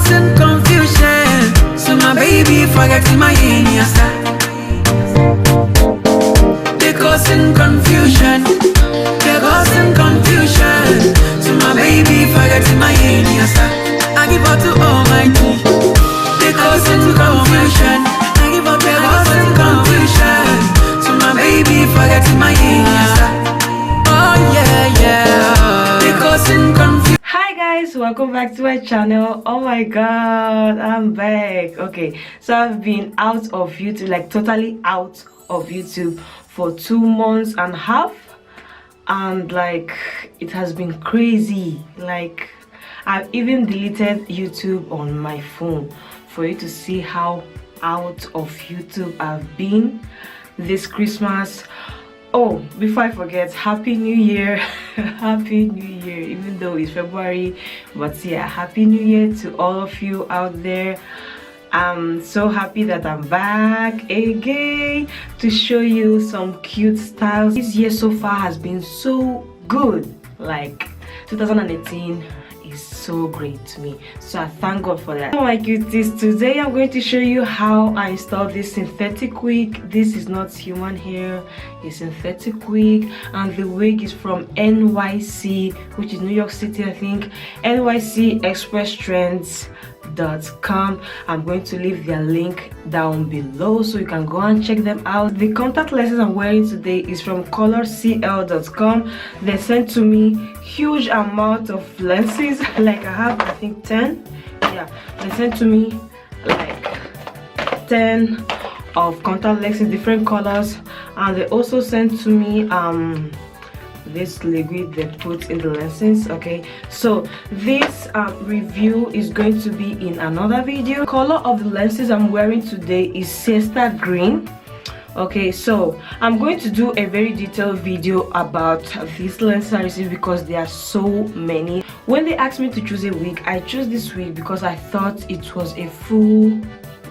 causing confusion. So my baby forgetting my Iniesta. They causing confusion. They causing confusion. So my baby forgetting my Iniesta. I give her to Almighty. They causing confusion. I give her to causing confusion. So my baby forgetting my Iniesta. Oh yeah, yeah. They causing confusion. Hi guys, welcome back to my channel. Oh my god, I'm back. Okay, so I've been out of YouTube, like totally out of YouTube for 2 months and a half, and like it has been crazy. Like I've even deleted YouTube on my phone for you to see how out of YouTube I've been this Christmas. Oh, before I forget, happy new year. Happy new year, even though it's February, but yeah, happy new year to all of you out there. I'm so happy that I'm back again to show you some cute styles. This year so far has been so good. Like 2018 is so great to me, so I thank God for that. Oh my cuties, today I'm going to show you how I installed this synthetic wig. This is not human hair, it's synthetic wig, and the wig is from NYC, which is New York City, I think. NYC Express TRENDZ.com. I'm going to leave their link down below so you can go and check them out. The contact lenses I'm wearing today is from colorcl.com. They sent to me huge amount of lenses, like I have I think 10. Yeah, they sent to me like 10 of contact lenses, different colors, and they also sent to me this liquid they put in the lenses. Okay, so this review is going to be in another video. Color of the lenses I'm wearing today is siesta green. Okay, so I'm going to do a very detailed video about these lenses I received because there are so many. When they asked me to choose a wig, I chose this wig because I thought it was a full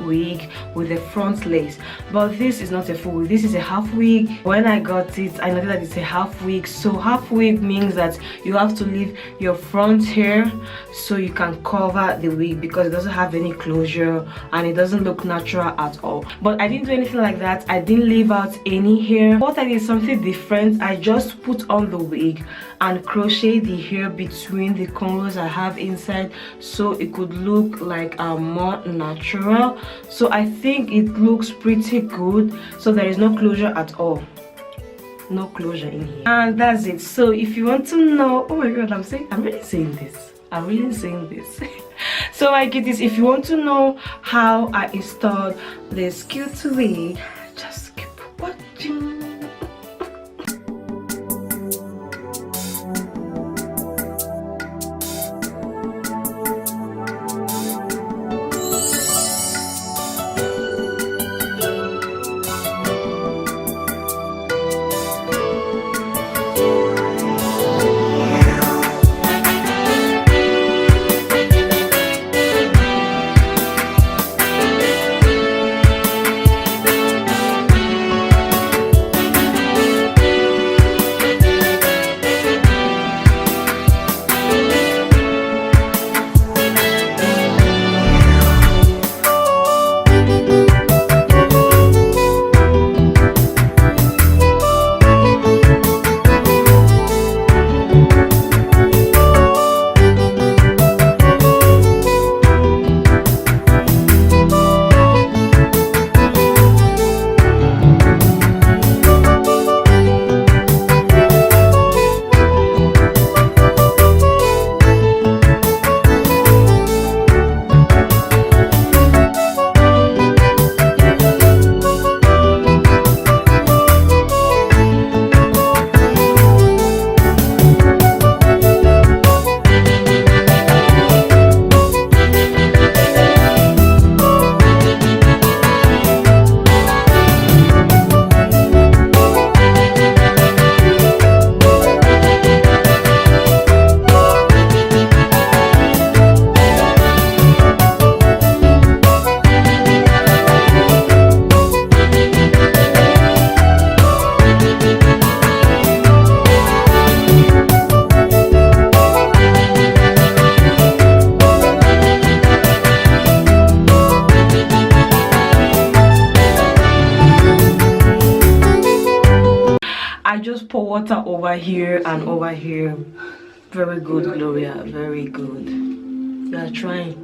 wig with a front lace, but this is not a full wig, this is a half wig. When I got it, I noticed that it's a half wig. So half wig means that you have to leave your front hair so you can cover the wig, because it doesn't have any closure and it doesn't look natural at all. But I didn't do anything like that. I didn't leave out any hair. What I did is something different. I just put on the wig and crochet the hair between the cornrows I have inside so it could look like more natural. So I think it looks pretty good. So there is no closure at all, no closure in here, and that's it. So if you want to know, oh my god, I'm really saying this. So my cuties, if you want to know how I installed this cute wig, just keep watching. pour water over here and over here. Very good, Gloria, very good. You are trying.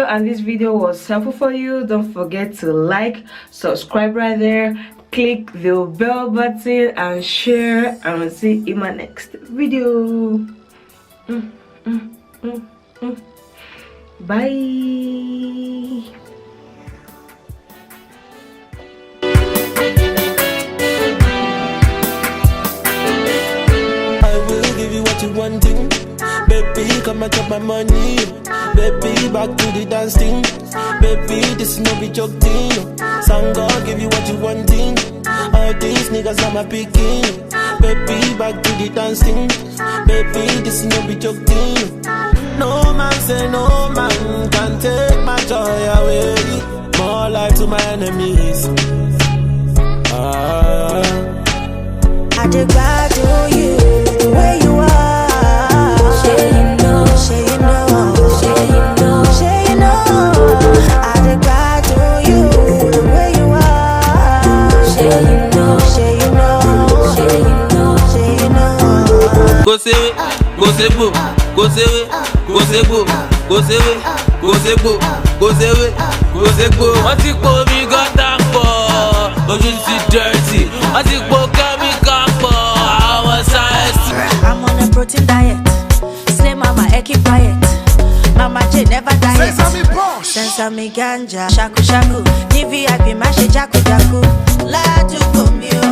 And this video was helpful for you, don't forget to like, subscribe right there, click the bell button and share, and we'll see you in my next video. Bye. I will give you what you wanting. Baby, come and chop my money. Baby, back to the dance thing. Baby, this is no be joke thing. Some God give you what you wanting. All these niggas are my picking. Baby, back to the dance thing. Baby, this is no be joke thing. No man say no man can take my joy away. More life to my enemies. I just glad to you the way you are. Say you know, say you know, say you know, say you know. I just glad to you the way you are. Say you know, say you know, say you know, say you know. Go say it, go say boom, go say it, go say boom, go say it, go say boom, go say it, go say boom. Wọ́n ti po mi gọ́tà pọ̀, ojú ti dirty. Wọ́n ti po kẹ́míkà pọ̀, àwọn sáyẹ́nsì. I'm on a protein diet, slay mama, keep quiet. Mama J never diet. Sensami ganja, shaku shaku. Ni VIP mashi jaku jaku. La tu komio.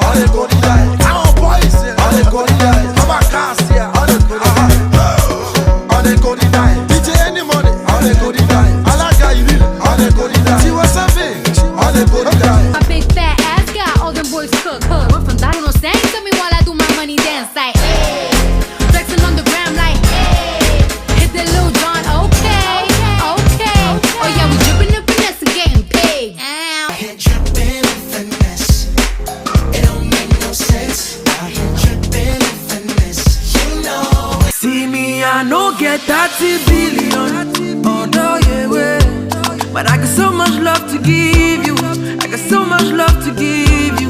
All the good diet, our boys, all the good diet. I'm a cast here, all the good diet. All the good diet. DJ any money, all the good diet. I like how you did it, all the good diet. She was a bitch, all the good diet. My big fat ass got all them boys cook. Went from that no saying to me while I do my money dance like hey. Flexing on the gram like hey. Hit the Lil Jon, okay, okay. Oh yeah, we dripping the finesse and getting paid. I hit dripping in finesse. It don't make no sense. I hit dripping in finesse. You know. See me, I no get 30 billion. Although yeah, but I got so much love to give you. I got so much love to give you.